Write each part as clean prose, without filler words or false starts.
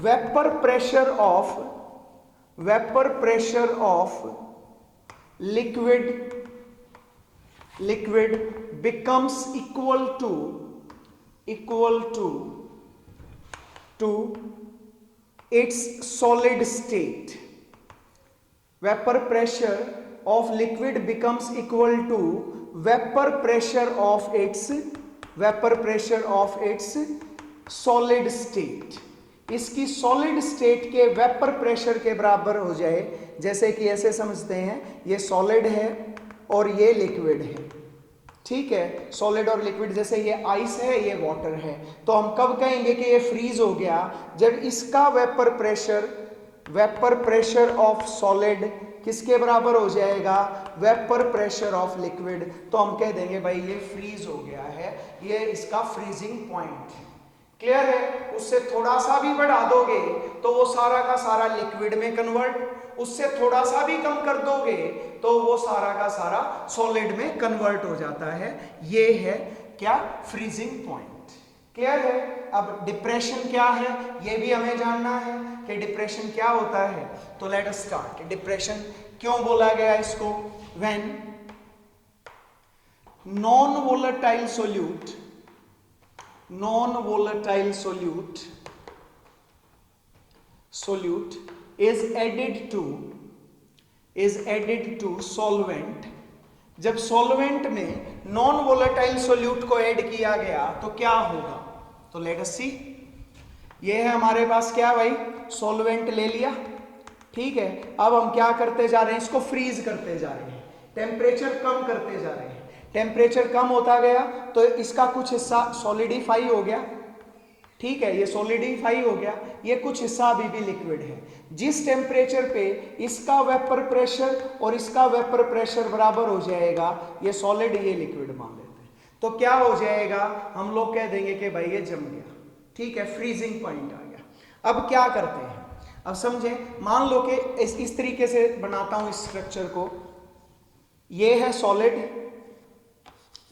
Vapour pressure of liquid becomes equal to its solid state. Vapor pressure of liquid becomes equal to vapor pressure of its solid state. इसकी solid state के vapour pressure के बराबर हो जाए। जैसे कि ऐसे समझते हैं, ये सॉलिड है और ये लिक्विड है, ठीक है। सॉलिड और लिक्विड, जैसे ये आइस है, ये वाटर है, तो हम कब कहेंगे कि ये फ्रीज हो गया? जब इसका वेपर प्रेशर ऑफ सॉलिड किसके बराबर हो जाएगा? Vapour pressure of liquid. तो हम कह देंगे भाई ये फ्रीज हो गया है, ये इसका फ्रीजिंग पॉइंट है। क्लियर है? उससे थोड़ा सा भी बढ़ा दोगे तो वो सारा का सारा लिक्विड में कन्वर्ट, उससे थोड़ा सा भी कम कर दोगे तो वो सारा का सारा सॉलिड में कन्वर्ट हो जाता है। ये है क्या? Freezing point. क्लियर है? अब डिप्रेशन क्या है ये भी हमें जानना है कि डिप्रेशन क्या होता है। तो लेट अस स्टार्ट। डिप्रेशन क्यों बोला गया इसको? When non volatile solute is added to solvent। जब सॉल्वेंट में नॉन वोलेटाइल सोल्यूट को ऐड किया गया तो क्या होगा? तो लेट अस सी। ये है हमारे पास क्या भाई? सॉल्वेंट ले लिया, ठीक है। अब हम क्या करते जा रहे हैं? इसको फ्रीज करते जा रहे हैं, टेम्परेचर कम करते जा रहे हैं। टेम्परेचर कम होता गया तो इसका कुछ हिस्सा सॉलिडिफाई हो गया, ठीक है। ये सॉलिडिफाई हो गया, ये कुछ हिस्सा अभी भी लिक्विड है। जिस टेम्परेचर पे इसका वेपर प्रेशर और इसका वेपर प्रेशर बराबर हो जाएगा, ये सॉलिड ये लिक्विड मान लेते हैं, तो क्या हो जाएगा? हम लोग कह देंगे कि भाई ये जम गया, ठीक है, फ्रीजिंग पॉइंट आ गया। अब क्या करते हैं? अब समझें, मान लो कि इस तरीके से बनाता हूं इस स्ट्रक्चर को। ये है सॉलिड,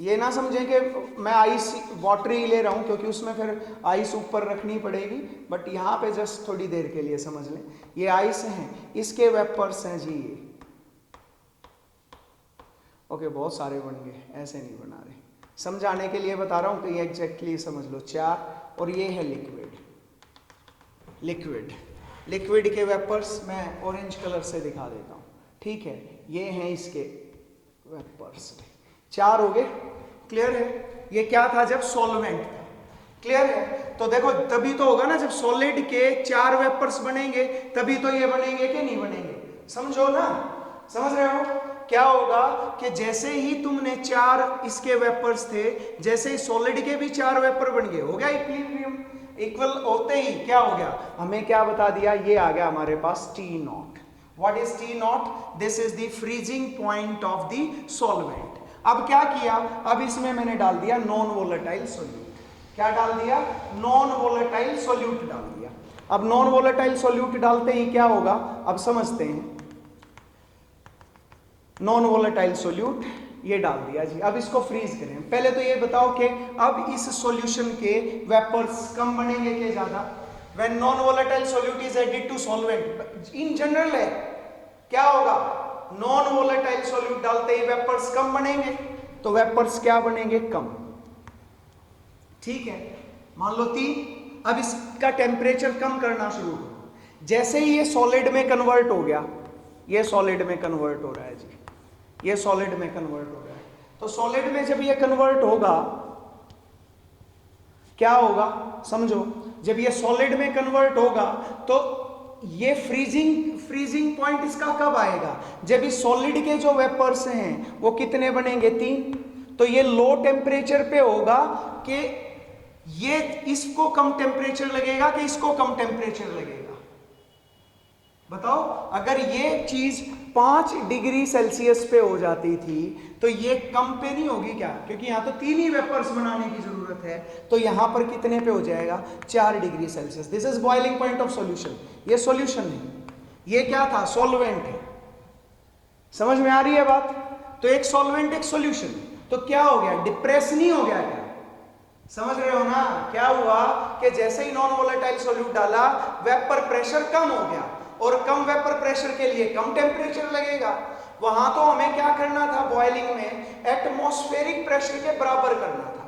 ये ना समझें कि मैं आइस वाटर ही ले रहा हूं क्योंकि उसमें फिर आइस ऊपर रखनी पड़ेगी, बट यहाँ पे जस्ट थोड़ी देर के लिए समझ लें। ये आइस हैं, इसके वेपर्स हैं जी ये। ओके, बहुत सारे बन गए, ऐसे नहीं बना रहे, समझाने के लिए बता रहा हूं कि ये एग्जैक्टली समझ लो। 4 और ये है लिक्विड के वेपर्स मैं ऑरेंज कलर से दिखा देता हूं, ठीक है। ये हैं इसके वेपर्स, 4 हो गए। क्लियर है? ये क्या था? जब सॉल्वेंट था। क्लियर है? तो देखो, तभी तो होगा ना जब सॉलिड के 4 वेपर्स बनेंगे, तभी तो ये बनेंगे कि नहीं बनेंगे? समझो ना, समझ रहे हो? क्या होगा कि जैसे ही तुमने 4 इसके वेपर्स थे, जैसे ही सॉलिड के भी 4 वेपर बन गए, हो गया इक्विलिब्रियम। इक्वल होते ही क्या हो गया? हमें क्या बता दिया? ये आ गया हमारे पास T0। What is T0? This is the freezing point of the solvent। अब क्या किया? अब इसमें मैंने डाल दिया नॉन वोलेटाइल सोल्यूट। क्या डाल दिया? नॉन वोलेटाइल सोल्यूट डाल दिया। अब नॉन वोलेटाइल सोल्यूट डालते ही क्या होगा? अब समझते हैं। नॉन वोलेटाइल सोल्यूट ये डाल दिया जी। अब इसको फ्रीज करें। पहले तो ये बताओ कि अब इस सॉल्यूशन के वेपर्स कम बनेंगे कि ज्यादा? When non volatile solute is added to solvent, in general है, क्या होगा? नॉन वोलेटाइल सोल्यूट डालते ही वेपर्स कम बनेंगे, तो वेपर्स क्या बनेंगे? कम, ठीक है। मान लो 3। अब इसका टेम्परेचर कम करना शुरू करो। जैसे ही ये सॉलिड में कन्वर्ट हो गया, ये सॉलिड में कन्वर्ट हो रहा है जी, ये सॉलिड में कन्वर्ट हो रहा है। तो सॉलिड में जब ये कन्वर्ट होगा, क्या होगा? समझो, जब ये सॉलिड में कन्वर्ट होगा तो ये फ्रीजिंग पॉइंट इसका कब आएगा? जब इस सॉलिड के जो वेपर्स हैं वो कितने बनेंगे? 3। तो ये लो टेम्परेचर पे होगा कि ये इसको कम टेम्परेचर लगेगा कि इसको कम टेम्परेचर लगेगा? बताओ। अगर ये चीज 5 डिग्री सेल्सियस पे हो जाती थी तो ये कम पे नहीं होगी क्या? क्योंकि यहां तो 3 ही वेपर्स बनाने की जरूरत है, तो यहां पर कितने पे हो जाएगा? 4 degree Celsius. This is boiling point of solution. ये सॉल्यूशन है, ये क्या था? सॉल्वेंट है। समझ में आ रही है बात? तो एक सॉल्वेंट एक सॉल्यूशन, तो क्या हो गया? डिप्रेस नहीं हो गया क्या? समझ रहे हो ना? क्या हुआ कि जैसे ही नॉन वोलेटाइल सॉल्यूट डाला, वेपर प्रेशर कम हो गया, और कम वेपर प्रेशर के लिए कम टेम्परेचर लगेगा। वहां तो हमें क्या करना था बॉइलिंग में, एटमॉस्फेरिक प्रेशर के बराबर करना था।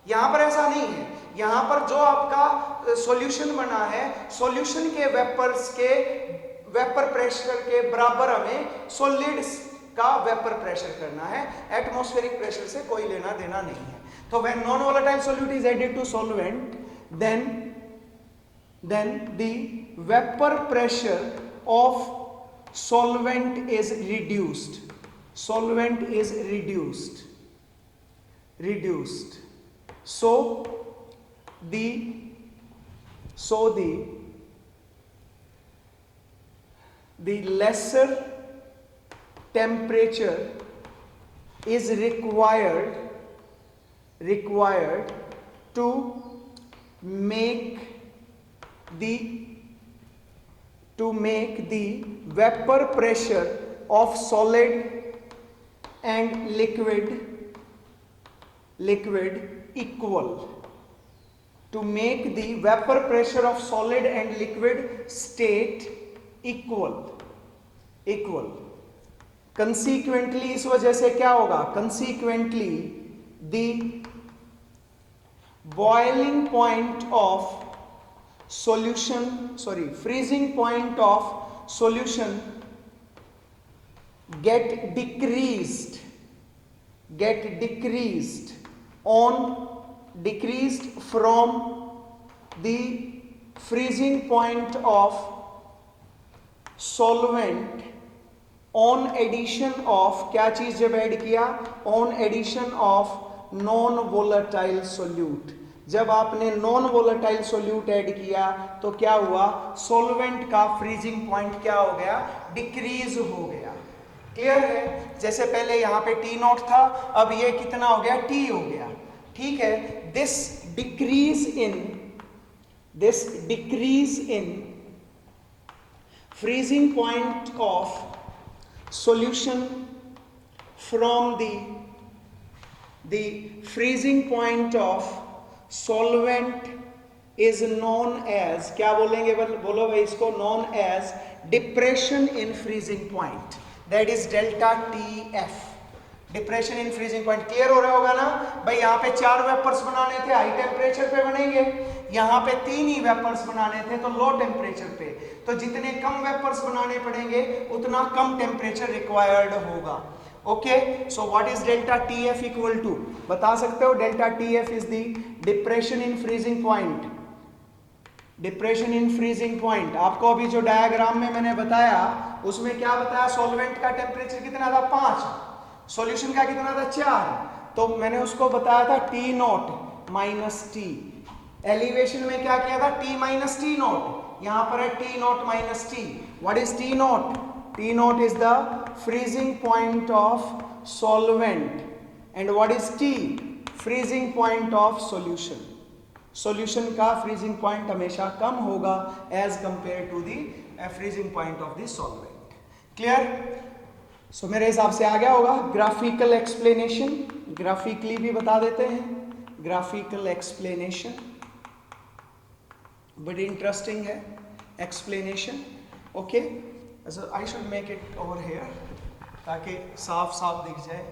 यहां पर ऐसा नहीं है, यहां पर जो आपका सॉल्यूशन बना है, सॉल्यूशन के वेपर्स के वेपर प्रेशर के बराबर हमें सॉलिड्स का वेपर प्रेशर करना है, एटमॉस्फेरिक प्रेशर से कोई लेना देना नहीं है। तो when non volatile solute is added to solvent, then the vapor pressure of solvent is reduced. Solvent is reduced. So the lesser temperature is required to make the vapor pressure of solid and liquid equal. To make the vapor pressure of solid and liquid state equal. Consequently, इस वजह से क्या होगा? Consequently, the boiling point of solution, freezing point of solution get decreased from the freezing point of solvent on addition of, क्या चीज जब add किया? on addition of non volatile solute. जब आपने नॉन वोलेटाइल सोल्यूट ऐड किया तो क्या हुआ? सॉल्वेंट का फ्रीजिंग पॉइंट क्या हो गया? डिक्रीज हो गया। क्लियर है? जैसे पहले यहां पे T नॉट था, अब ये कितना हो गया? T हो गया। ठीक है, this decrease in freezing point of solution from the freezing point of solvent is known as, क्या बोलेंगे? बोलो भाई इसको, known as depression in freezing point, that is delta TF, depression in freezing point. Clear हो रहा होगा ना भाई? यहाँ पे 4 वेपर्स बनाने थे, हाई टेम्परेचर पे बनेंगे, यहाँ पे 3 ही वेपर्स बनाने थे तो लो टेम्परेचर पे। तो जितने कम वेपर्स बनाने पड़ेंगे उतना कम टेम्परेचर रिक्वायर्ड होगा। Okay, so what is delta TF equal to? बता सकते हो? Delta TF is the depression in freezing point. Depression in freezing point आपको अभी जो डायग्राम में मैंने बताया उसमें क्या बताया? सॉल्वेंट का टेम्परेचर कितना था? 5, सॉल्यूशन का कितना था? 4। तो मैंने उसको बताया था T not minus T। Elevation में क्या किया था? T माइनस T नॉट। यहां पर है T not minus T। What is T not? T not is the freezing point of solvent, and what is T? Freezing point of solution. Solution का फ्रीजिंग पॉइंट हमेशा कम होगा as compare to the freezing point of the solvent. Clear? So मेरे हिसाब से आ गया होगा। Graphical explanation, graphically भी बता देते हैं। ग्राफिकल एक्सप्लेनेशन बड़ी इंटरेस्टिंग है explanation. Okay, I should make it over here ताकि साफ साफ दिख जाए।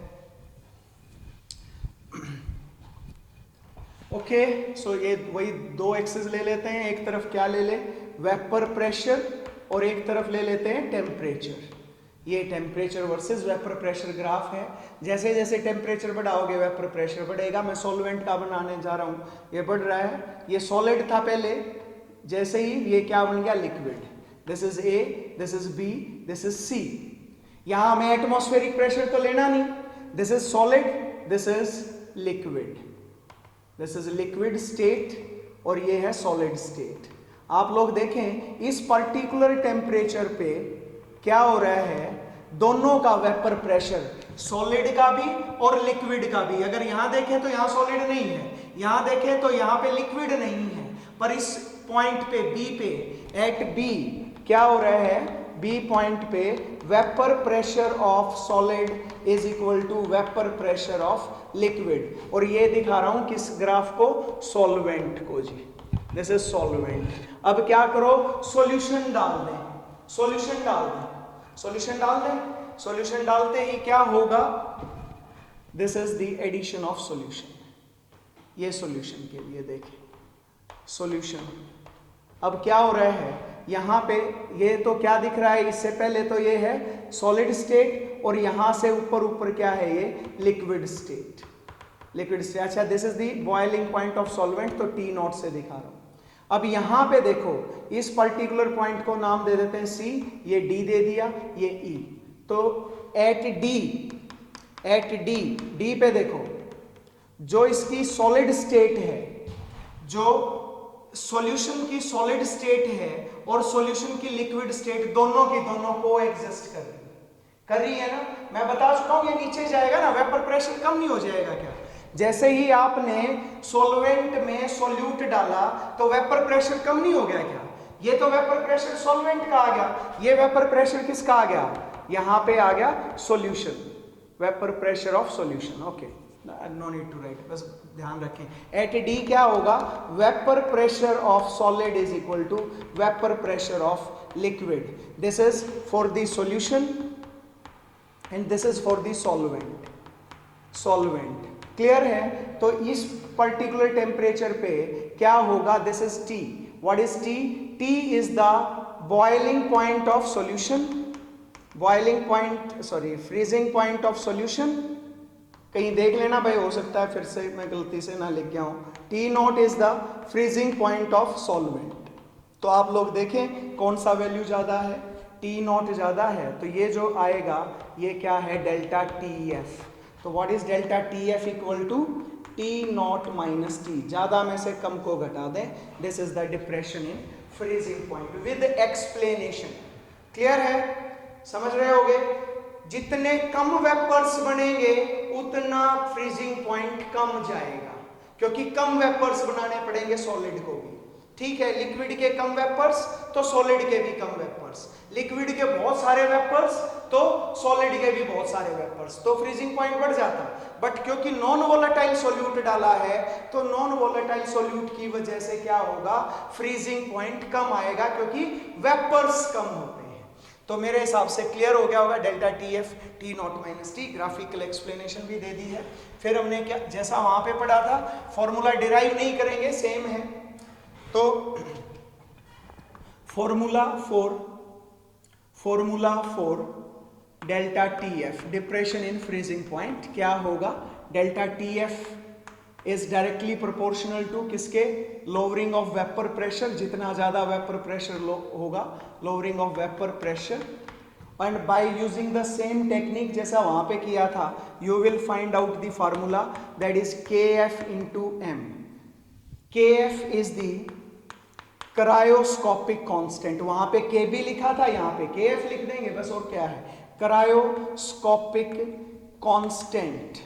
ओके, सो ये वही 2 एक्सेस ले लेते हैं। एक तरफ क्या ले ले? वेपर प्रेशर, और एक तरफ ले लेते हैं टेम्परेचर। ये temperature versus vapour pressure graph है। जैसे जैसे टेम्परेचर बढ़ाओगे वेपर प्रेशर बढ़ेगा। मैं सॉल्वेंट का बनाने जा रहा हूँ, ये बढ़ रहा है। ये सॉलिड था पहले, जैसे ही ये क्या बन गया? Liquid. This is A, this is B, this is C। यहां हमें एटमॉस्फेरिक प्रेशर तो लेना नहीं। This is solid, this is liquid, this is liquid state और ये है सॉलिड स्टेट। आप लोग देखें इस पर्टिकुलर टेम्परेचर पे क्या हो रहा है? दोनों का वेपर प्रेशर, सॉलिड का भी और लिक्विड का भी। अगर यहां देखें तो यहां सॉलिड नहीं है, यहां देखें तो यहां पे लिक्विड नहीं है, पर इस पॉइंट पे B पे, एट B क्या हो रहा है? बी पॉइंट पे vapour pressure of solid is equal to vapour pressure of liquid, और ये दिखा रहा हूं किस ग्राफ को, सॉल्वेंट को जी, दिस इज सॉल्वेंट। अब क्या करो, सॉल्यूशन डाल दें, सॉल्यूशन डाल दें, सॉल्यूशन डाल दें, सॉल्यूशन डालते ही क्या होगा, this is the addition of solution, ये सॉल्यूशन के लिए देखें सॉल्यूशन। अब क्या हो रहा है यहां पे, ये तो क्या दिख रहा है, इससे पहले तो ये है सॉलिड स्टेट और यहां से ऊपर ऊपर क्या है, ये लिक्विड स्टेट, लिक्विड स्टेट। अच्छा, this is the boiling point of solvent, तो टी नॉट से दिखा रहा हूं। अब यहां पे देखो, इस पर्टिकुलर पॉइंट को नाम दे देते हैं सी, ये डी दे दिया, ये ई, तो एट डी, डी पे देखो, जो इसकी सॉलिड स्टेट है, जो सॉल्यूशन की सॉलिड स्टेट है और सॉल्यूशन की लिक्विड स्टेट, दोनों की दोनों को एग्जिस्ट कर रही है ना। मैं बता चुका हूं, ये नीचे जाएगा ना, वेपर प्रेशर कम नहीं हो जाएगा क्या? जैसे ही आपने सॉल्वेंट में सॉल्यूट डाला तो वेपर प्रेशर कम नहीं हो गया क्या? ये तो वेपर प्रेशर सॉल्वेंट का आ गया, ये वेपर प्रेशर किसका आ गया, यहां पे आ गया solution, vapour pressure of solution. Okay, no need to write, बस ध्यान रखें। एट डी क्या होगा, vapour pressure of solid is equal to vapour pressure of liquid. This is for the solution and this is for the solvent. Clear है? तो इस particular temperature पे क्या होगा, this is T. What is T? T is the boiling point of solution, boiling point, sorry, freezing point of solution. कहीं देख लेना भाई, हो सकता है फिर से मैं गलती से ना लिख गया हूं। T not is the freezing point of solvent. तो आप लोग देखें कौन सा वैल्यू ज्यादा है, टी नॉट ज्यादा है, तो ये जो आएगा ये क्या है, डेल्टा टी एफ। तो what is delta T F equal to T not minus T, ज्यादा में से कम को घटा दें। This is the depression in freezing point with explanation. Clear है? समझ रहे होगे? जितने कम वेपर्स बनेंगे उतना फ्रीजिंग पॉइंट कम जाएगा, क्योंकि कम वेपर्स बनाने पड़ेंगे सॉलिड को भी। ठीक है, लिक्विड के कम वेपर्स तो सॉलिड के भी कम वेपर्स, लिक्विड के बहुत सारे वेपर्स तो सॉलिड के भी बहुत सारे वेपर्स, तो फ्रीजिंग पॉइंट बढ़ जाता। बट क्योंकि नॉन वोलेटाइल सॉल्यूट डाला है, तो नॉन वोलेटाइल सॉल्यूट की वजह से क्या होगा, फ्रीजिंग पॉइंट कम आएगा, क्योंकि वेपर्स कम होते हैं। तो मेरे हिसाब से क्लियर हो गया होगा, delta T F T not minus T, graphical explanation भी दे दी है। फिर हमने क्या, जैसा वहां पे पढ़ा था, फॉर्मूला डिराइव नहीं करेंगे, सेम है। तो formula for delta T F, depression in freezing point, क्या होगा, delta T F is directly proportional to किसके, लोअरिंग ऑफ वेपर प्रेशर। जितना ज्यादा वेपर प्रेशर होगा, lowering of vapour pressure. And by using the same technique जैसा वहां पे किया था, you will find out the formula, that is K F into M. K F is the cryoscopic constant, वहां पे के बी लिखा था, यहाँ पे के एफ लिख देंगे बस, और क्या है, क्रायोस्कोपिक कांस्टेंट।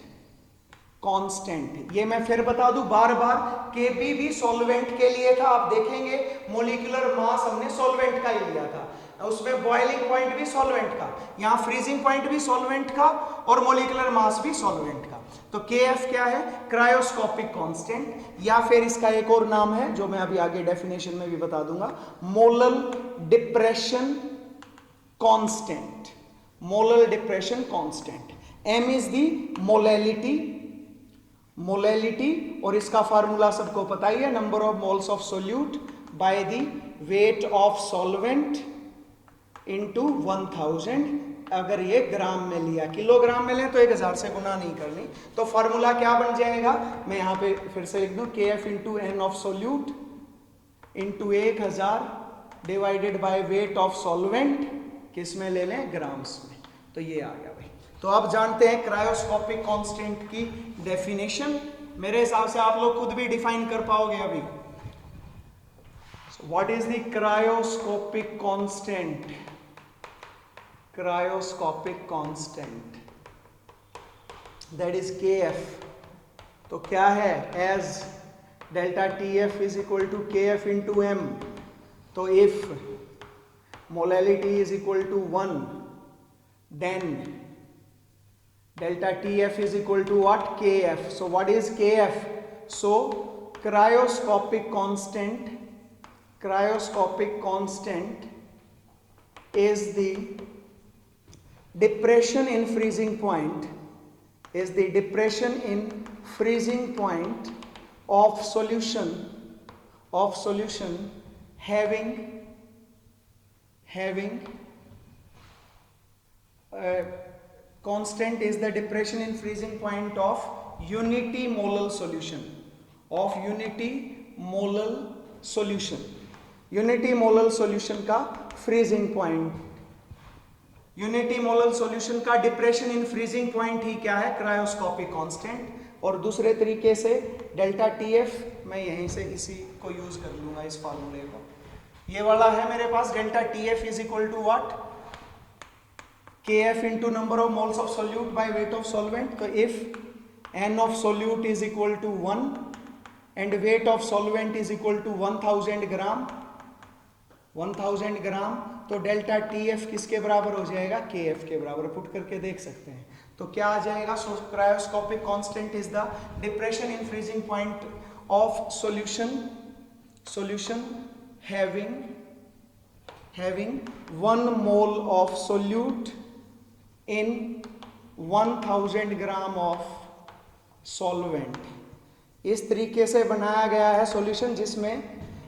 कांस्टेंट, ये मैं फिर बता दूं बार बार, के बी भी सॉल्वेंट के लिए था। आप देखेंगे मोलिकुलर मास हमने सॉल्वेंट का ही लिया था, उसमें बॉइलिंग पॉइंट भी सॉल्वेंट का, यहाँ फ्रीजिंग पॉइंट भी सॉल्वेंट का और मोलिकुलर मास भी सॉल्वेंट का। तो के एफ क्या है, क्रायोस्कोपिक कांस्टेंट, या फिर इसका एक और नाम है जो मैं अभी आगे डेफिनेशन में भी बता दूंगा, molal depression constant. Molal depression constant. M is the molality, और इसका फार्मूला सबको पता ही है, number of moles of solute by the weight of solvent into 1000। अगर ये ग्राम में लिया, किलोग्राम में ले तो 1000 से गुना नहीं करनी। तो फार्मूला क्या बन जाएगा, मैं यहां पे फिर से लिख दूं, K F into N of solute into 1000 divided by weight of solvent, किस में ले लें, ग्राम्स में। तो ये आ गया भाई। तो आप जानते हैं क्रायोस्कोपिक कांस्टेंट की डेफिनेशन, मेरे हिसाब से आप लोग खुद भी डिफाइन कर पाओगे अभी। What is the cryoscopic constant? Cryoscopic constant that is K F. तो क्या है, as delta T F is equal to K F into M. तो if molality is equal to 1, then delta TF is equal to what? KF. So what is KF? So cryoscopic constant is the depression in freezing point, of solution having constant is the depression in freezing point of unity molal solution, unity molal solution का freezing point, unity molal solution का depression in freezing point ही क्या है? Cryoscopic constant. और दूसरे तरीके से delta TF मैं यहीं से इसी को यूज कर लूंगा, इस फार्मूले को. ये वाला है मेरे पास delta TF is equal to what? KF into number of moles of solute by weight of solvent. तो if N of solute is equal to 1 and weight of solvent is equal to 1000 gram, तो delta TF किसके बराबर हो जाएगा? KF के बराबर. Put करके देख सकते हैं. तो क्या आ जाएगा? So cryoscopic constant is the depression in freezing point of solution having 1 mole of solute in 1000 gram of solvent. इस तरीके से बनाया गया है सॉल्यूशन जिसमें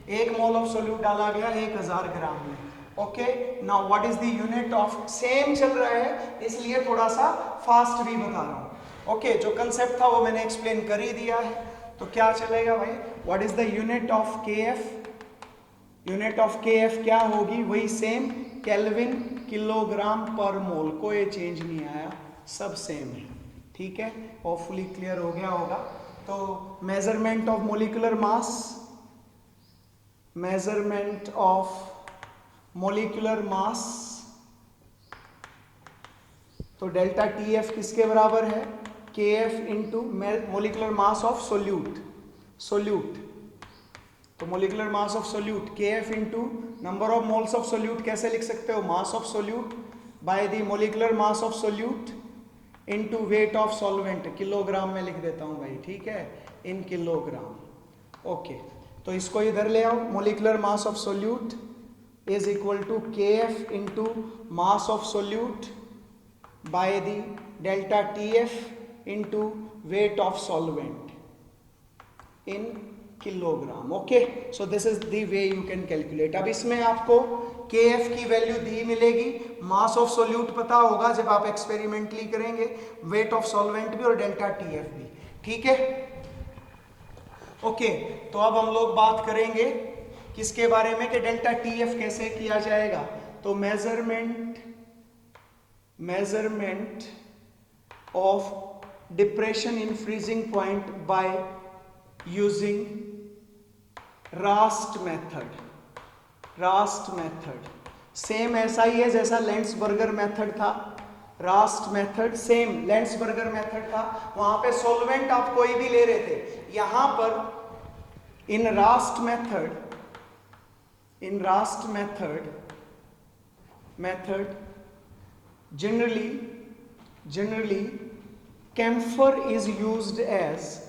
1 मोल ऑफ सोल्यूट डाला गया 1000 ग्राम में. Okay, now what is the unit of? Same चल रहा है इसलिए थोड़ा सा फास्ट भी बता रहा हूं. ओके, जो कंसेप्ट था वो मैंने एक्सप्लेन कर ही दिया है. तो क्या चलेगा भाई? What is the unit of KF? Unit of KF क्या होगी? वही सेम, केल्विन किलोग्राम पर मोल. कोई चेंज नहीं आया, सब सेम है. ठीक है, होपफुली क्लियर हो गया होगा. तो measurement of molecular mass, measurement of molecular mass, तो डेल्टा टीएफ किसके बराबर है? KF into molecular mass of solute. तो molecular mass of solute KF into number of moles of solute कैसे लिख सकते हो? Mass of solute by the molecular mass of solute into weight of solvent. Kilogram में लिख देता हूं भाई, ठीक है, इन किलोग्राम. ओके, तो इसको इधर ले आओ. Molecular mass of solute is equal to KF into mass of solute by the delta TF into weight of solvent in kilogram. Okay, so this is the way you can calculate. अब इसमें आपको KF की value दी मिलेगी, मास of solute पता होगा जब आप experimentally करेंगे, वेट ऑफ सॉल्वेंट भी और डेल्टा टीएफ भी. ठीक है, ओके. तो अब हम लोग बात करेंगे किसके बारे में कि डेल्टा टीएफ कैसे किया जाएगा. तो measurement of depression in freezing point by using Rust method. Same ऐसा ही है जैसा लेंसबर्गर मेथड था. रास्ट मेथड सेम लेंसबर्गर मेथड था. वहां पे सॉल्वेंट आप कोई भी ले रहे थे. यहां पर in Rast method generally camphor is used as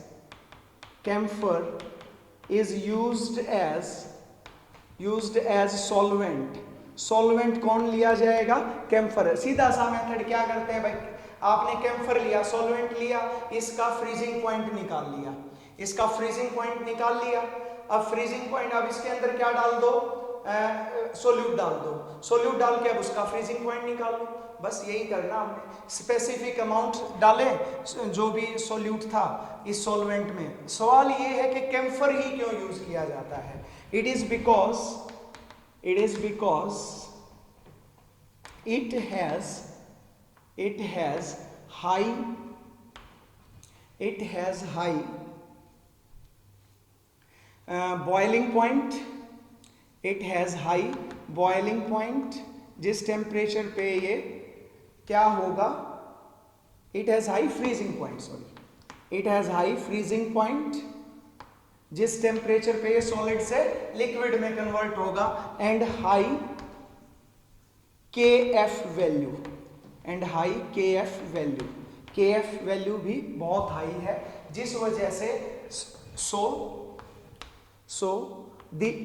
solvent कौन लिया जाएगा? कैम्फर. सीधा सा मेथड क्या करते हैं भाई? आपने कैम्फर लिया, सॉल्वेंट लिया, इसका फ्रीजिंग पॉइंट निकाल लिया. अब फ्रीजिंग पॉइंट, अब इसके अंदर क्या डाल दो? सोल्यूट डाल दो. सोल्यूट डाल के अब उसका फ्रीजिंग पॉइंट निकाल लो. बस यही करना हमने. स्पेसिफिक अमाउंट डाले जो भी सोल्यूट था इस सॉल्वेंट में. सवाल ये है कि कैम्फर ही क्यों यूज किया जाता है? It is because it has high boiling point. It has high boiling point. जिस टेम्परेचर पे ये क्या होगा? It has high freezing point. It has high freezing point. जिस टेम्परेचर पे ये सॉलिड से लिक्विड में कन्वर्ट होगा. And KF value and high KF value, KF value भी बहुत हाई है, जिस वजह से so the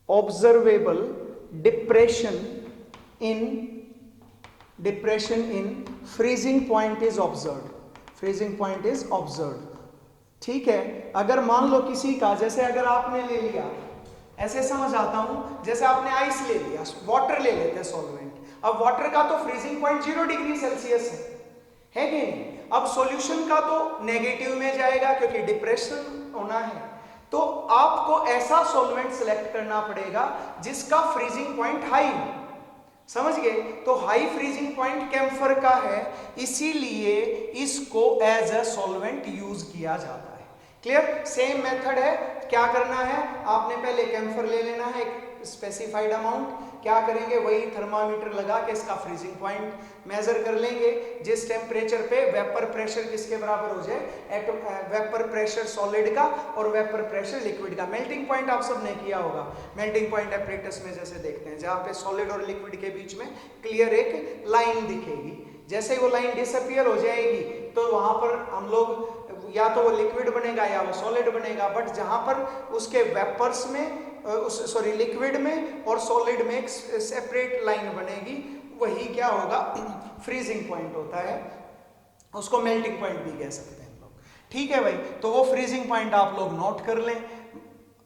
observable depression in freezing point is observed. ठीक है, अगर मान लो किसी का, जैसे अगर आपने ले लिया, ऐसे समझ आता हूं, जैसे आपने आइस ले लिया, वाटर ले लेते हैं सॉल्वेंट, अब वाटर का तो फ्रीजिंग पॉइंट 0 डिग्री सेल्सियस है कि नहीं? अब सॉल्यूशन का तो नेगेटिव में जाएगा क्योंकि डिप्रेशन होना है, तो आपको ऐसा सॉल्वेंट सिलेक्ट करना पड़ेगा जिसका फ्रीजिंग पॉइंट हाई हो, समझ गए? तो हाई फ्रीजिंग पॉइंट कैम्फर का है, इसीलिए इसको एज अ सॉल्वेंट यूज किया जाता है। क्लियर? सेम मेथड है, क्या करना है, आपने पहले कैम्फर ले लेना है एक स्पेसिफाइड अमाउंट, क्या करेंगे, वही थर्मामीटर लगा के इसका फ्रीजिंग पॉइंट मेजर कर लेंगे, जिस टेम्परेचर पे वेपर प्रेशर किसके बराबर हो जाए, वेपर प्रेशर सॉलिड का और वेपर प्रेशर लिक्विड का। मेल्टिंग पॉइंट आप सबने किया होगा, मेल्टिंग पॉइंट एपरेटस में जैसे देखते हैं, जहां पे सॉलिड और लिक्विड के बीच में क्लियर एक लाइन दिखेगी, जैसे वो लाइन डिसअपियर हो जाएगी तो वहां पर हम लोग या तो वो लिक्विड बनेगा या वो सॉलिड बनेगा, बट जहां पर उसके वेपर्स में लिक्विड में और सॉलिड में एक सेपरेट लाइन बनेगी, वही क्या होगा, फ्रीजिंग पॉइंट होता है, उसको मेल्टिंग पॉइंट भी कह सकते हैं लोग। ठीक है भाई, तो वो फ्रीजिंग पॉइंट आप लोग नोट कर लें।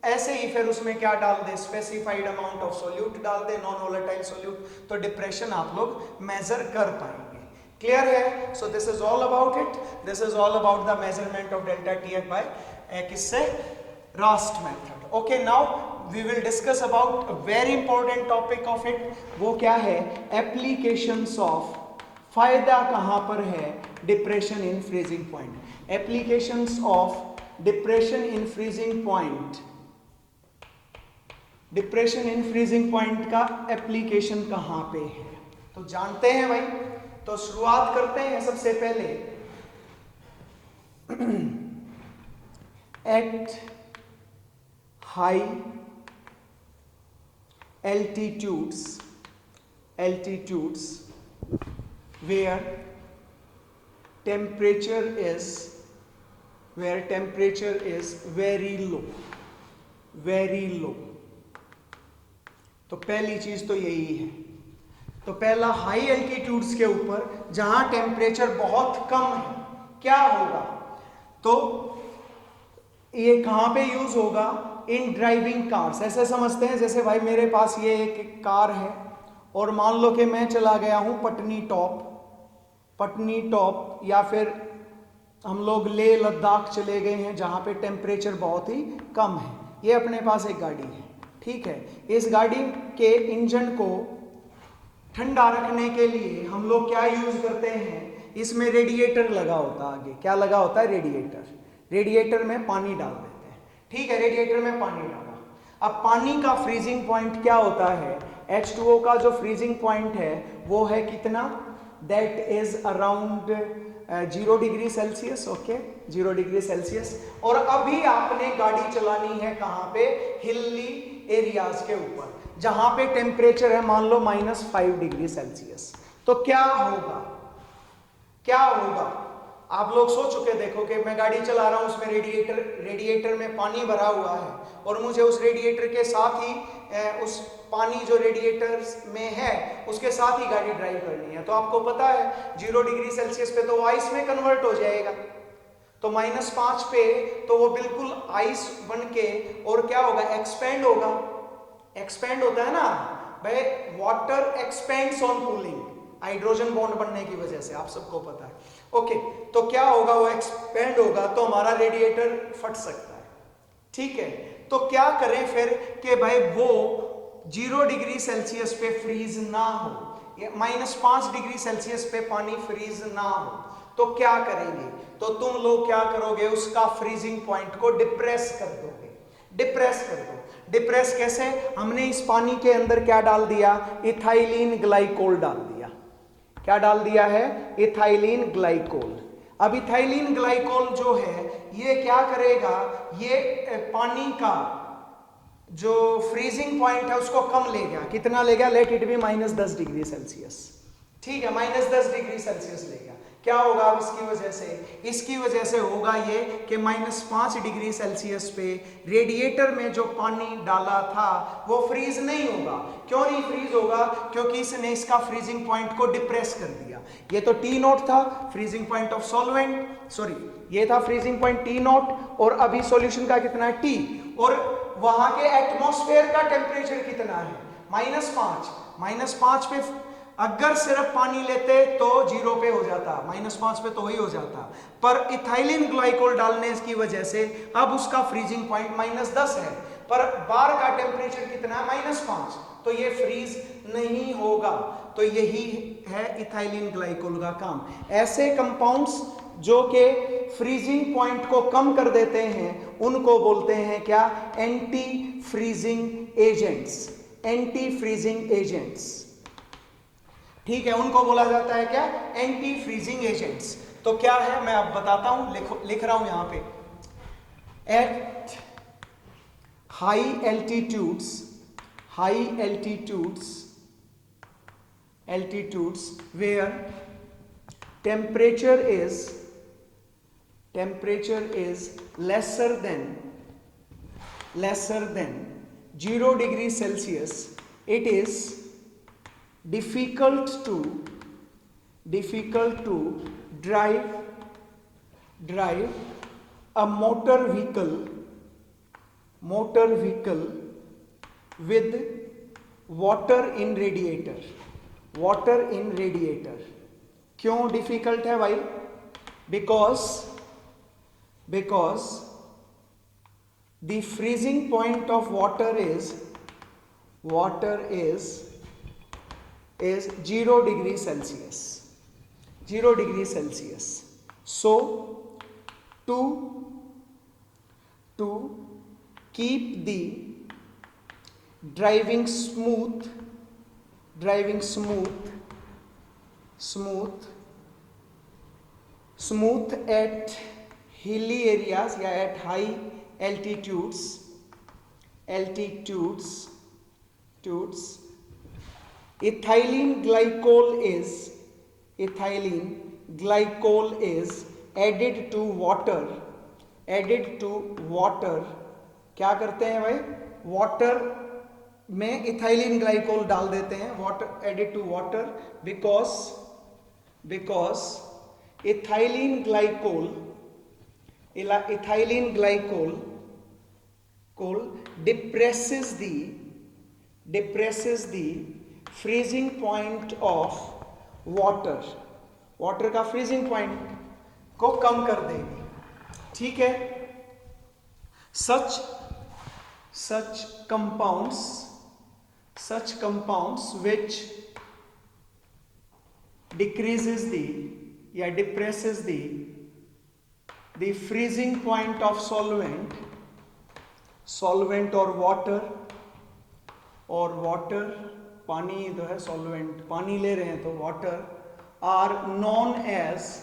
ऐसे ही फिर उसमें क्या डाल दे, स्पेसिफाइड अमाउंट ऑफ सोल्यूट डाल दे, नॉन वोलेटाइल सोल्यूट, तो डिप्रेशन आप लोग मेजर कर पाएंगे। क्लियर है? So this is all about it, this is all about the measurement of delta TF by किससे, Rast method. Okay, now we will discuss about very important topic of it, वो क्या है, applications of, फायदा कहां पर है depression in freezing point, applications of depression in freezing point, depression in freezing point का application कहां पे है, तो जानते हैं भाई। तो शुरुआत करते हैं सबसे पहले, at high altitudes where temperature is very low, तो पहली चीज तो यही है। तो पहला हाई एल्टीट्यूड्स के ऊपर जहां टेम्परेचर बहुत कम है, क्या होगा, तो ये कहां पे यूज होगा, इन ड्राइविंग कार्स। ऐसे समझते हैं जैसे भाई मेरे पास ये एक कार है और मान लो कि मैं चला गया हूं पटनी टॉप या फिर हम लोग लेह लद्दाख चले गए हैं जहां पे टेम्परेचर बहुत ही कम है। ये अपने पास एक गाड़ी है, ठीक है, इस गाड़ी के इंजन को ठंडा रखने के लिए हम लोग क्या यूज करते हैं, इसमें रेडिएटर लगा होता है, आगे क्या लगा होता है, रेडिएटर में पानी डाल देते हैं, ठीक है, रेडिएटर में पानी डाला। अब पानी का फ्रीजिंग पॉइंट क्या होता है, H2O का जो फ्रीजिंग पॉइंट है वो है कितना, that is around 0 degree Celsius, okay, 0 degree Celsius. और अभी आपने गाड़ी चलानी है कहां पे, हिली एरियाज के ऊपर जहां पे टेम्परेचर है मान लो -5 डिग्री सेल्सियस। तो क्या होगा, आप लोग सोच चुके, देखो कि मैं गाड़ी चला रहा हूं, उसमें रेडिएटर में पानी भरा हुआ है और मुझे उस रेडिएटर के साथ ही उस पानी जो रेडिएटर में है उसके साथ ही गाड़ी ड्राइव करनी है। तो आपको पता है 0 डिग्री सेल्सियस पे तो वो आइस में कन्वर्ट हो जाएगा, तो -5 पे तो वो बिल्कुल आइस बन के और क्या होगा, एक्सपेंड होता है ना भाई, water expends on cooling, hydrogen bond बनने की वजह से, आप सबको पता है, ओके। तो क्या होगा, वो एक्सपेंड होगा तो हमारा रेडिएटर फट सकता है, ठीक है। तो क्या करें फिर कि भाई वो 0 डिग्री सेल्सियस पे फ्रीज ना हो, -5 डिग्री सेल्सियस पे पानी फ्रीज ना हो, तो क्या करेंगे, तो तुम लोग क्या करोगे, उसका फ्रीजिंग पॉइंट को डिप्रेस कर दो। डिप्रेस कैसे, हमने इस पानी के अंदर क्या डाल दिया, इथाइलिन ग्लाइकोल डाल दिया। क्या डाल दिया है, इथाइलिन ग्लाइकोल। अब इथाइलिन ग्लाइकोल जो है ये क्या करेगा, ये पानी का जो फ्रीजिंग पॉइंट है उसको कम ले गया, कितना ले गया, let it be -10 degree Celsius, ठीक है, -10 डिग्री सेल्सियस ले गया। क्या होगा अब इसकी वजह से, इसकी वजह से होगा ये कि -5 डिग्री सेल्सियस पे रेडिएटर में जो पानी डाला था वो फ्रीज नहीं होगा। क्यों नहीं फ्रीज होगा, क्योंकि इसने इसका फ्रीजिंग पॉइंट को डिप्रेस कर दिया। ये तो T नॉट था, freezing point of solvent, sorry ये था फ्रीजिंग पॉइंट T नॉट, और अभी सॉल्यूशन का कितना है T, और वहां के एटमॉस्फेयर का टेम्परेचर कितना है, -5। -5 पे अगर सिर्फ पानी लेते तो 0 पे हो जाता, -5 पे तो ही हो जाता, पर इथाइलिन ग्लाइकोल डालने की वजह से अब उसका फ्रीजिंग पॉइंट -10 है, पर बार का टेम्परेचर कितना है, -5, तो ये फ्रीज नहीं होगा। तो यही है इथाइलिन ग्लाइकोल का काम। ऐसे कंपाउंड्स जो के फ्रीजिंग पॉइंट को कम कर देते हैं उनको बोलते हैं क्या, anti freezing agents, anti freezing agents, ठीक है, उनको बोला जाता है क्या, एंटी फ्रीजिंग एजेंट्स। तो क्या है मैं अब बताता हूं, लिख रहा हूं यहां पे, at high altitudes where temperature is lesser than 0 degree Celsius, it is difficult to drive a motor vehicle with water in radiator। क्यों डिफिकल्ट है भाई, because the freezing point of water is 0 degree Celsius. So to keep the driving smooth at hilly areas या at high altitudes ethylene glycol is added to water। क्या करते हैं भाई, water में ethylene glycol डाल देते हैं, water added to water, because ethylene glycol depresses the freezing point of water का फ्रीजिंग पॉइंट को कम कर देगी, ठीक है। such compounds which depresses the freezing point of solvent or water, पानी तो है, solvent पानी ले रहे हैं तो water, are known as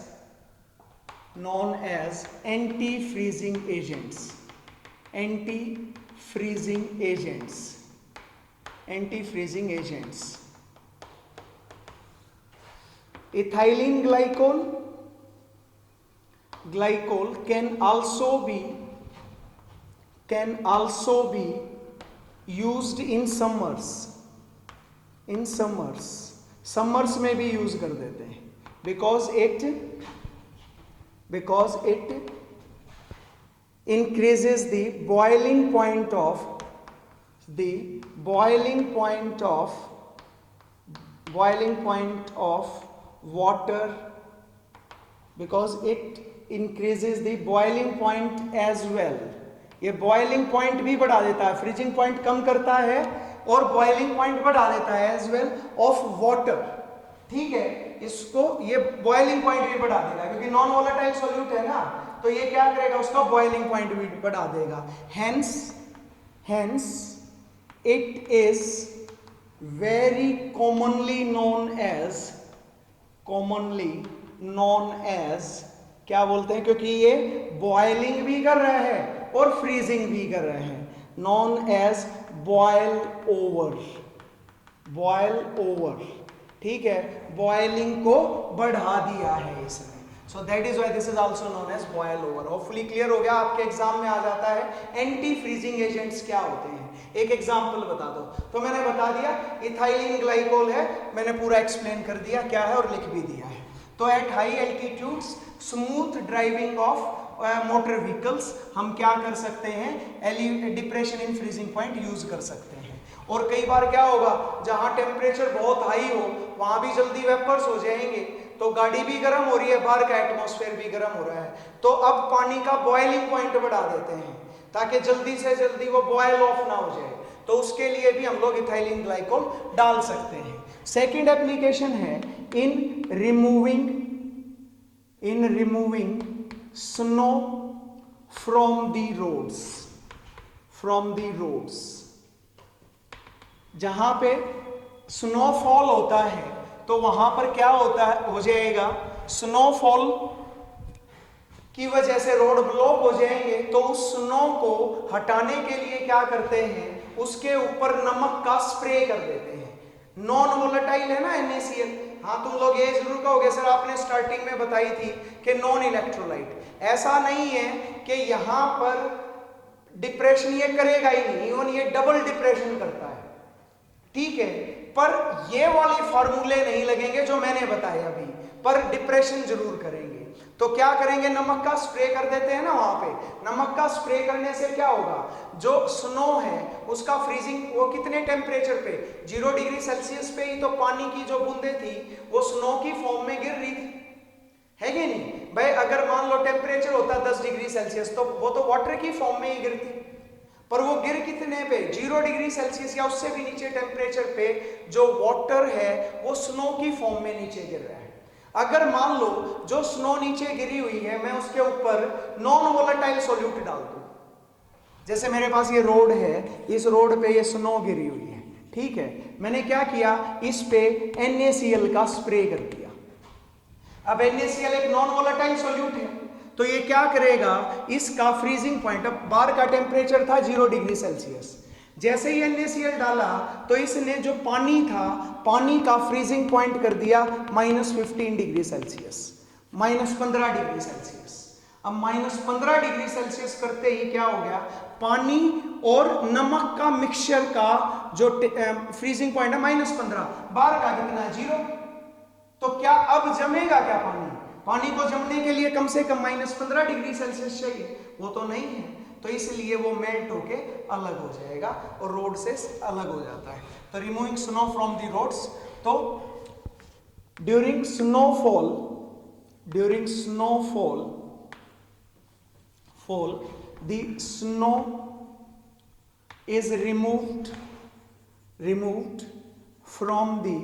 anti-freezing agents। Ethylene glycol can also be used in summers में भी यूज कर देते हैं, because it increases the boiling point of water, because it increases the boiling point as well। ये boiling point भी बढ़ा देता है, फ्रीजिंग पॉइंट कम करता है और बॉइलिंग पॉइंट बढ़ा देता है एज वेल ऑफ वाटर, ठीक है। इसको ये बॉइलिंग पॉइंट भी बढ़ा देगा, क्योंकि नॉन वोलेटाइल सॉल्यूट है ना, तो ये क्या करेगा, उसका बॉइलिंग पॉइंट भी बढ़ा देगा। Hence it is very commonly known as क्या बोलते हैं, क्योंकि ये बॉइलिंग भी कर रहा है और फ्रीजिंग भी कर रहे हैं, known as boil over, boil over, ठीक है, बॉइलिंग को बढ़ा दिया है इसने। So that is why this is also known as boil over. Hopefully clear हो गया, आपके एग्जाम में आ जाता है एंटी फ्रीजिंग एजेंट्स क्या होते हैं। एक एग्जांपल बता दो, तो मैंने बता दिया इथाइलिन ग्लाइकोल है, मैंने पूरा एक्सप्लेन कर दिया क्या है और लिख भी दिया है। तो eight high altitudes smooth driving of motor vehicles हम क्या कर सकते हैं, depression in freezing point use कर सकते हैं। और कई बार क्या होगा, जहां टेम्परेचर बहुत हाई हो वहां भी जल्दी वेपर्स हो जाएंगे, तो गाड़ी भी गर्म हो रही है, बाहर का एटमॉस्फेयर भी गर्म हो रहा है, तो अब पानी का बॉइलिंग पॉइंट बढ़ा देते हैं ताकि जल्दी से जल्दी वो बॉयल ऑफ ना हो जाए। तो उसके लिए भी हम लोग इथाइलिन ग्लाइकोल डाल सकते हैं। सेकेंड एप्लीकेशन है in removing snow from the roads. जहां पे स्नोफॉल होता है तो वहां पर क्या होता है, हो जाएगा, स्नोफॉल की वजह से रोड ब्लॉक हो जाएंगे, तो उस स्नो को हटाने के लिए क्या करते हैं, उसके ऊपर नमक का स्प्रे कर देते हैं। नॉन वोलेटाइल है ना NaCl, हाँ तुम लोग ये जरूर कहोगे सर आपने स्टार्टिंग में बताई थी कि नॉन इलेक्ट्रोलाइट। ऐसा नहीं है कि यहां पर डिप्रेशन ये करेगा ही नहीं, इवन ये डबल डिप्रेशन करता है, ठीक है, पर ये वाले फार्मूले नहीं लगेंगे जो मैंने बताया अभी, पर डिप्रेशन जरूर करेंगे। तो क्या करेंगे, नमक का स्प्रे कर देते हैं ना वहां पे। नमक का स्प्रे करने से क्या होगा, जो स्नो है उसका फ्रीजिंग, वो कितने टेम्परेचर पे, 0 डिग्री सेल्सियस पे ही तो पानी की जो बूंदे थी वो स्नो की फॉर्म में गिर रही थी, है कि नहीं भाई। अगर मान लो टेम्परेचर होता 10 डिग्री सेल्सियस तो वो तो वाटर की फॉर्म में ही गिरती, पर वो गिर कितने पे, 0 डिग्री सेल्सियस या उससे भी नीचे टेम्परेचर पे जो वाटर है वो स्नो की फॉर्म में नीचे गिर रहा है। अगर मान लो जो स्नो नीचे गिरी हुई है मैं उसके ऊपर नॉन वोलेटाइल सॉल्यूट डाल दूं, जैसे मेरे पास ये रोड है, इस रोड पे ये स्नो गिरी हुई है, ठीक है, मैंने क्या किया, इस पे NaCl का स्प्रे कर दिया। अब NaCl एक नॉन वोलेटाइल सॉल्यूट है, तो ये क्या करेगा, इसका फ्रीजिंग पॉइंट, अब बाहर का टेम्परेचर था 0 डिग्री सेल्सियस, जैसे ही NaCl डाला तो इसने जो पानी था, पानी का फ्रीजिंग पॉइंट कर दिया -15 डिग्री सेल्सियस, -15 डिग्री सेल्सियस। अब -15 डिग्री सेल्सियस करते ही क्या हो गया, पानी और नमक का मिक्सचर का जो फ्रीजिंग पॉइंट है -15, बाहर का कितना है 0, तो क्या अब जमेगा क्या पानी, पानी को जमने के लिए कम से कम -15 डिग्री सेल्सियस चाहिए, वो तो नहीं है, तो इसलिए वो मेल्ट होके अलग हो जाएगा और रोड से अलग हो जाता है। तो removing snow from the roads, तो during snowfall the snow is removed from the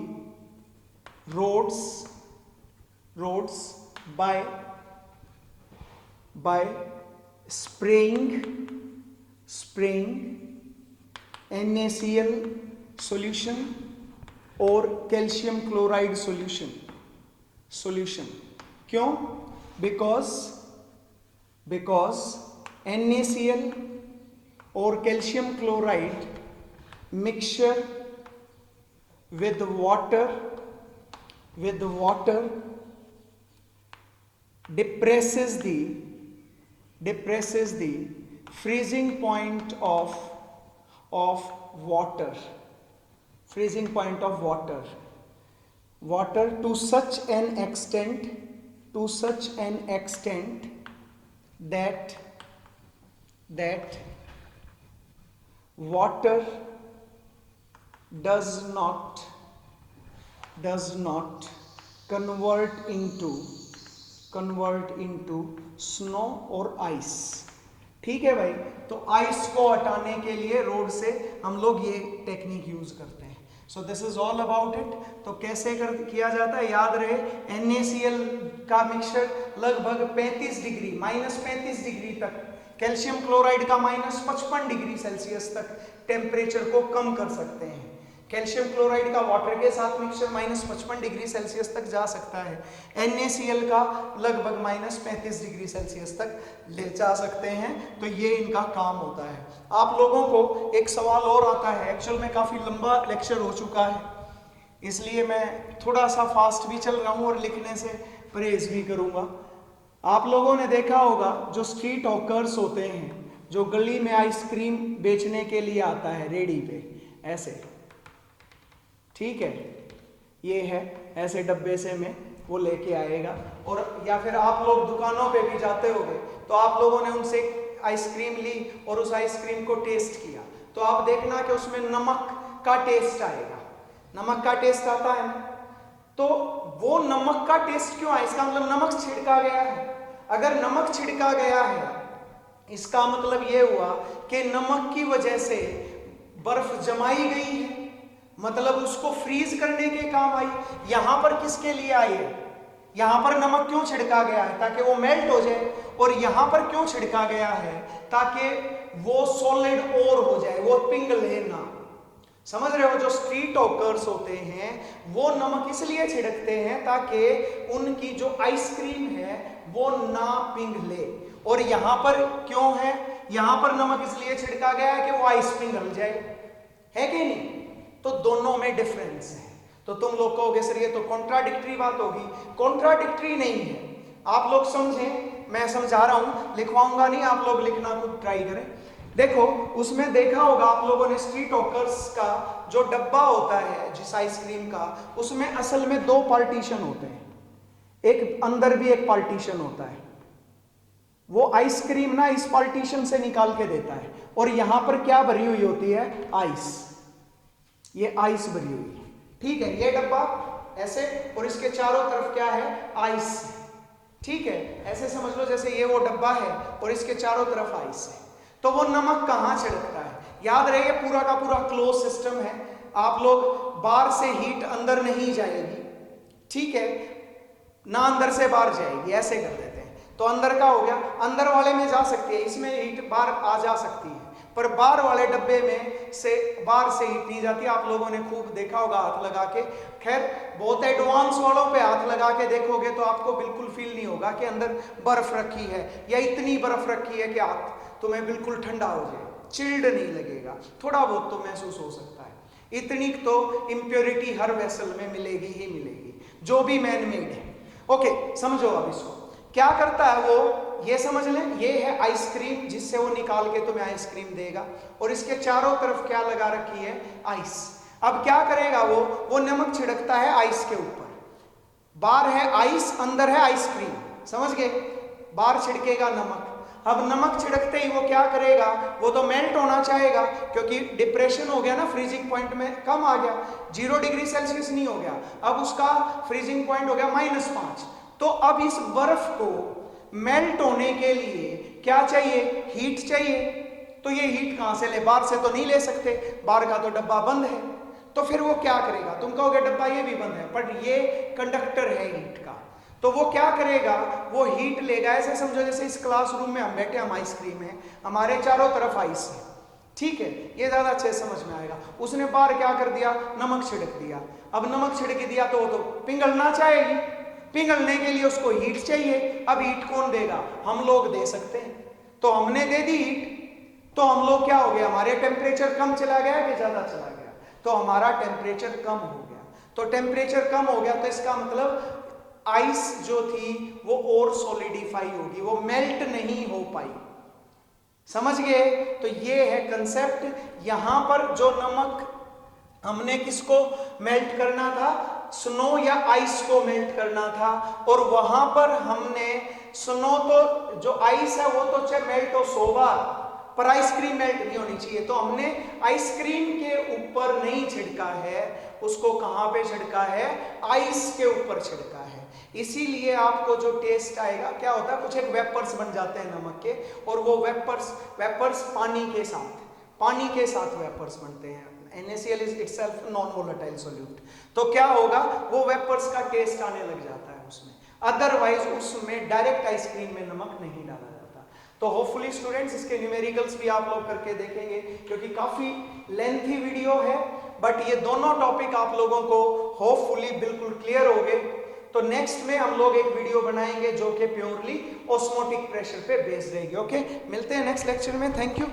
roads by spraying NaCl solution or calcium chloride solution। क्यों, because NaCl और calcium chloride mixture with water depresses the freezing point of water to such an extent that water does not convert into snow or ice। ठीक है भाई, तो ice को हटाने के लिए रोड से हम लोग ये टेक्निक यूज करते हैं। सो this is all about it. तो कैसे किया जाता है, याद रहे NaCl का मिक्सचर लगभग 35 डिग्री -35 डिग्री तक, कैल्शियम क्लोराइड का -55 डिग्री सेल्सियस तक टेम्परेचर को कम कर सकते हैं। कैल्शियम क्लोराइड का वाटर के साथ मिक्सचर -55 डिग्री सेल्सियस तक जा सकता है। NaCl का लगभग -35 डिग्री सेल्सियस तक ले जा सकते हैं। तो ये इनका काम होता है। आप लोगों को एक सवाल और आता है, एक्चुअल में काफी लंबा लेक्चर हो चुका है, इसलिए मैं थोड़ा सा फास्ट भी चल रहा हूँ और लिखने से परहेज भी करूँगा। आप लोगों ने देखा होगा जो स्ट्रीट हॉकर्स होते हैं, जो गली में आइसक्रीम बेचने के लिए आता है रेडी पे, ऐसे, ठीक है, ये है ऐसे डब्बे से में वो लेके आएगा। और या फिर आप लोग दुकानों पे भी जाते होंगे तो आप लोगों ने उनसे आइसक्रीम ली और उस आइसक्रीम को टेस्ट किया, तो आप देखना कि उसमें नमक का टेस्ट आएगा। नमक का टेस्ट आता है ना, तो वो नमक का टेस्ट क्यों आया? इसका मतलब नमक छिड़का गया है। अगर नमक छिड़का गया है, इसका मतलब ये हुआ कि नमक की वजह से बर्फ जमाई गई है, मतलब उसको फ्रीज करने के काम आई। यहां पर किसके लिए आई है? यहां पर नमक क्यों छिड़का गया है? ताकि वो मेल्ट हो जाए। और यहां पर क्यों छिड़का गया है? ताकि वो सॉलिड और हो जाए, वो पिघले ना। समझ रहे हो? जो स्ट्रीट हॉकर्स होते हैं वो नमक इसलिए छिड़कते हैं ताकि उनकी जो आइसक्रीम है वो ना पिघले। और यहां पर क्यों है? यहां पर नमक इसलिए छिड़का गया है कि वो आइस पिघल जाए, है कि नहीं? तो दोनों में डिफरेंस है। तो तुम लोग कहोगे सर ये तो कॉन्ट्राडिक्टरी बात होगी। कॉन्ट्राडिक्टरी नहीं है, आप लोग समझें, मैं समझा रहा हूं, लिखवाऊंगा नहीं, आप लोग लिखना खुद ट्राई करें। देखो उसमें देखा होगा आप लोगों ने स्ट्रीट हॉकर्स का जो डब्बा होता है जिस आइसक्रीम का, उसमें असल में 2 पार्टीशन होते हैं, एक अंदर भी एक पार्टीशन होता है। वो आइसक्रीम ना इस पार्टीशन से निकाल के देता है और यहां पर क्या भरी हुई होती है? आइस। ये आइस भरी हुई है, ठीक है। ये डब्बा ऐसे और इसके चारों तरफ क्या है? आइस, ठीक है। ऐसे समझ लो जैसे ये वो डब्बा है और इसके चारों तरफ आइस है। तो वो नमक कहां छिड़कता है? याद रहे ये पूरा का पूरा क्लोज सिस्टम है। आप लोग बाहर से हीट अंदर नहीं जाएगी, ठीक है ना, अंदर से बाहर जाएगी, ऐसे कर देते हैं। तो अंदर का हो गया, अंदर वाले में जा सकती है, इसमें हीट बाहर आ जा सकती है, पर बाहर वाले डब्बे में से बाहर से हीट नहीं जाती। आप लोगों ने खूब देखा होगा हाथ लगा के। खैर बहुत एडवांस वालों पे हाथ लगा के देखोगे तो आपको बिल्कुल फील नहीं होगा कि अंदर बर्फ रखी है या इतनी बर्फ रखी है कि हाथ तुम्हें बिल्कुल ठंडा हो जाए, चिल्ड नहीं लगेगा। थोड़ा बहुत तो महसूस हो सकता है। इतनी तो इम्प्योरिटी हर वेसल में मिलेगी ही मिलेगी, जो भी मैन मेड है। ओके, समझो अब इसको क्या करता है वो, ये समझ लें। ये है आइसक्रीम जिससे वो निकाल के तुम्हें आइसक्रीम देगा और इसके चारों तरफ क्या लगा रखी है? आइस। अब क्या करेगा वो नमक छिड़कता है आइस के ऊपर। बाहर है आइस, अंदर है आइसक्रीम, समझ गए? बाहर छिड़केगा नमक। अब नमक छिड़कते ही वो क्या करेगा? वो तो मेल्ट होना चाहेगा क्योंकि डिप्रेशन हो गया ना, फ्रीजिंग पॉइंट में कम आ गया, 0 डिग्री सेल्सियस नहीं हो गया, अब उसका फ्रीजिंग पॉइंट हो गया -5। तो अब इस बर्फ को मेल्ट होने के लिए क्या चाहिए? हीट चाहिए। तो ये हीट कहां से ले? बाहर से तो नहीं ले सकते, बाहर का तो डब्बा बंद है। तो फिर वो क्या करेगा? तुम कहोगे डब्बा ये भी बंद है, पर ये कंडक्टर है हीट का। तो वो क्या करेगा? वो हीट लेगा। ऐसे समझो जैसे इस क्लासरूम में हम बैठे, हम आइसक्रीम है, हमारे चारों तरफ आइस है, ठीक है, ये ज्यादा अच्छे समझ में आएगा। उसने बाहर क्या कर दिया? नमक छिड़क दिया। अब नमक छिड़क दिया तो वो तो पिघलना चाहेगी, पिघलने के लिए उसको हीट चाहिए। अब हीट कौन देगा? हम लोग दे सकते हैं। तो हमने दे दी हीट, तो हम लोग क्या हो गया? हमारे टेम्परेचर कम चला गया कि ज्यादा चला गया? तो हमारा टेम्परेचर कम हो गया। तो टेम्परेचर कम हो गया तो इसका मतलब आइस जो थी वो और सॉलिडिफाई होगी, वो मेल्ट नहीं हो पाई। समझ गए? तो ये है कंसेप्ट। यहां पर जो नमक हमने किसको मेल्ट करना था? स्नो या आइस को मेल्ट करना था। और वहां पर हमने स्नो तो जो आइस है वो तो चाहे मेल्ट हो 100 बार, पर आइसक्रीम मेल्ट नहीं होनी चाहिए। तो हमने आइसक्रीम के ऊपर नहीं छिड़का है, उसको कहां पे छिड़का है? आइस के ऊपर छिड़का है। इसीलिए आपको जो टेस्ट आएगा क्या होता है? कुछ एक वेपर्स बन जाते हैं नमक के, और वो वेपर्स पानी के साथ वेपर्स बनते हैं। NaCl is itself non-volatile solute। तो क्या होगा? वो वेपर्स का टेस्ट आने लग जाता है उसमें। अदरवाइज उसमें डायरेक्ट आइसक्रीम में नमक नहीं डाला जाता। तो होपफुली स्टूडेंट्स इसके न्यूमेरिकल्स भी आप लोग करके देखेंगे, क्योंकि काफी लेंथी वीडियो है, बट ये दोनों टॉपिक आप लोगों को होपफुली बिल्कुल क्लियर हो गए। तो नेक्स्ट में हम लोग एक वीडियो बनाएंगे जो कि प्योरली ऑस्मोटिक प्रेशर पे बेस्ड रहेगी। ओके, मिलते हैं नेक्स्ट लेक्चर में। Thank you.